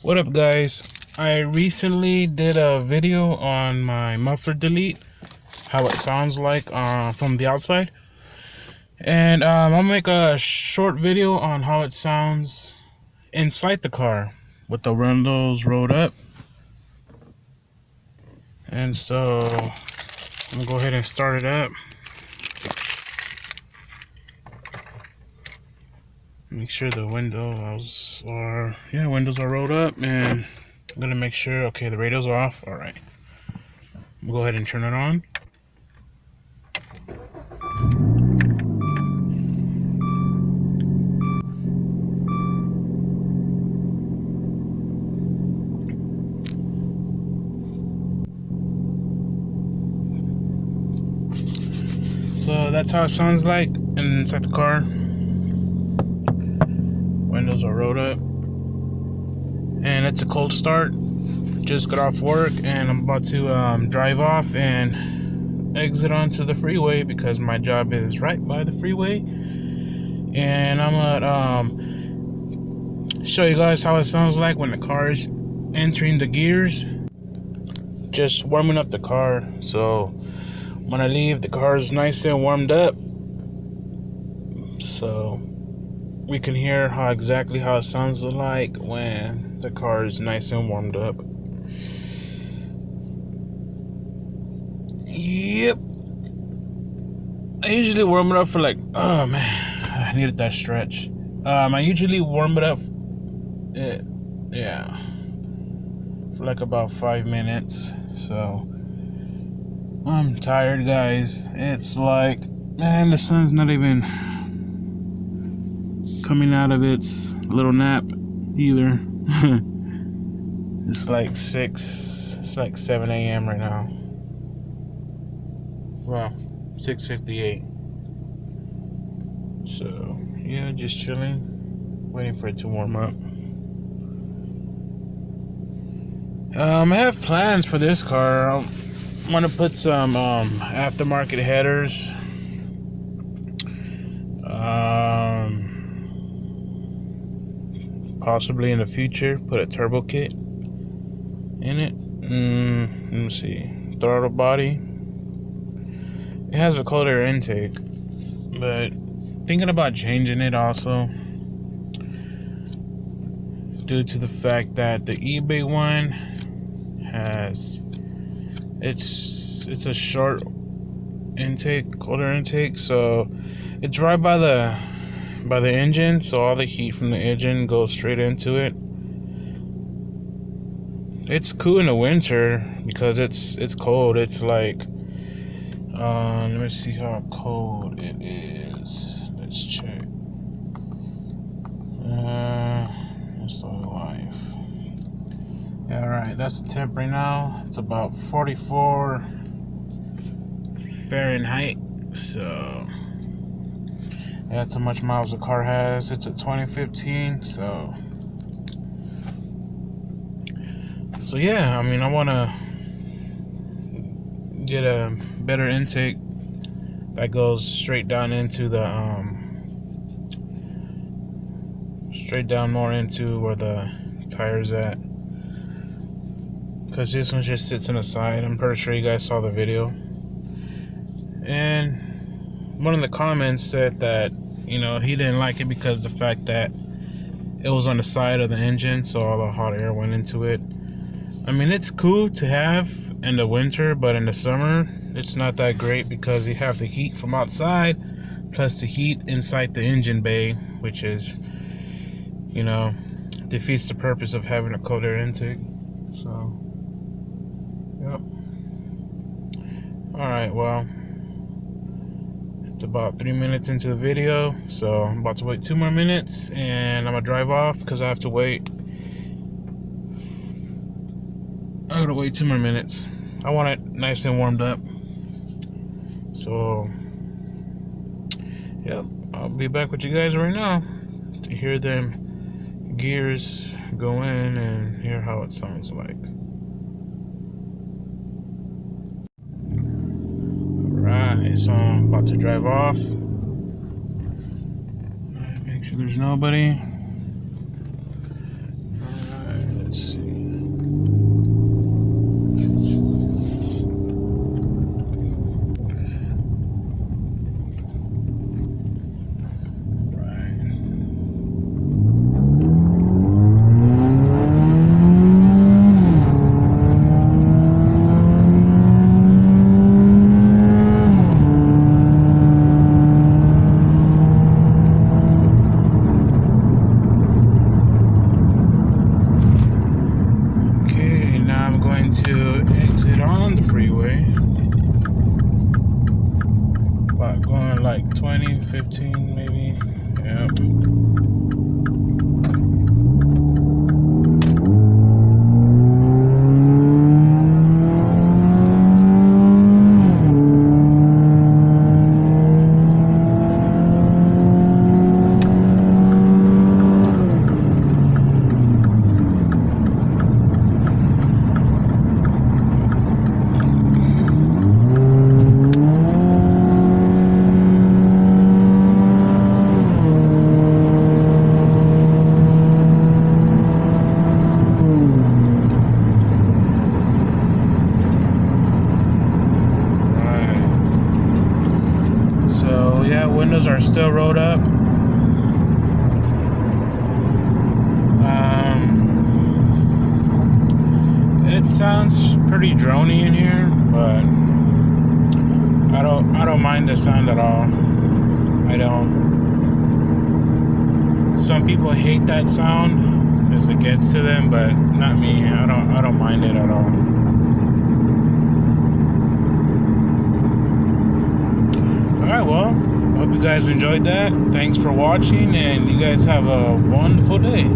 What up, guys? I recently did a video on my muffler delete, how it sounds like from the outside, and I'll make a short video on how it sounds inside the car with the windows rolled up. And so I'm gonna go ahead and start it up. Make sure the windows are rolled up, and I'm gonna make sure, okay, the radio's off. All right, we'll go ahead and turn it on. So that's how it sounds like inside the car. Windows are rolled up, and it's a cold start. Just got off work and I'm about to drive off and exit onto the freeway because my job is right by the freeway. And I'm gonna show you guys how it sounds like when the car is entering the gears. Just warming up the car, so when I leave, the car is nice and warmed up, so we can hear exactly how it sounds like when the car is nice and warmed up. Yep. I usually warm it up for like, oh man, I needed that stretch. I usually warm it up, for like about 5 minutes. So I'm tired, guys. It's like, man, the sun's not even coming out of its little nap either. It's like 7 a.m. right now. Well, 6:58. So yeah, just chilling, waiting for it to warm up. I have plans for this car. I want to put some aftermarket headers. Possibly in the future, put a turbo kit in it. Let me see. Throttle body. It has a cold air intake, but thinking about changing it also, due to the fact that the eBay one has it's a short intake, cold air intake, so it's right by the engine, so all the heat from the engine goes straight into it. It's cool in the winter because it's cold. It's like let me see how cold it is. Let's check. That's the life. Yeah, alright, that's the temp right now. It's about 44 Fahrenheit. So that's how much miles the car has. It's a 2015, so yeah, I mean, I want to get a better intake that goes straight down into the straight down more into where the tire's at, because this one just sits on the side. I'm pretty sure you guys saw the video, and one of the comments said that, you know, he didn't like it because the fact that it was on the side of the engine, so all the hot air went into it. I mean, it's cool to have in the winter, but in the summer it's not that great because you have the heat from outside plus the heat inside the engine bay, which is, you know, defeats the purpose of having a cold air intake. So yep. Alright, well, it's about 3 minutes into the video, so I'm about to wait 2 more minutes and I'm gonna drive off because I have to wait. I gotta wait 2 more minutes. I want it nice and warmed up. So yep, I'll be back with you guys right now to hear them gears go in and hear how it sounds like. Alright, so I'm about to drive off. Make sure there's nobody. Alright, let's Let's see. To exit on the freeway, about going like 20, 15 maybe. Yep. So yeah, windows are still rolled up. It sounds pretty drony in here, but I don't mind the sound at all. I don't. Some people hate that sound because it gets to them, but not me. I don't mind it at all. Alright, well, hope you guys enjoyed that. Thanks for watching, and you guys have a wonderful day.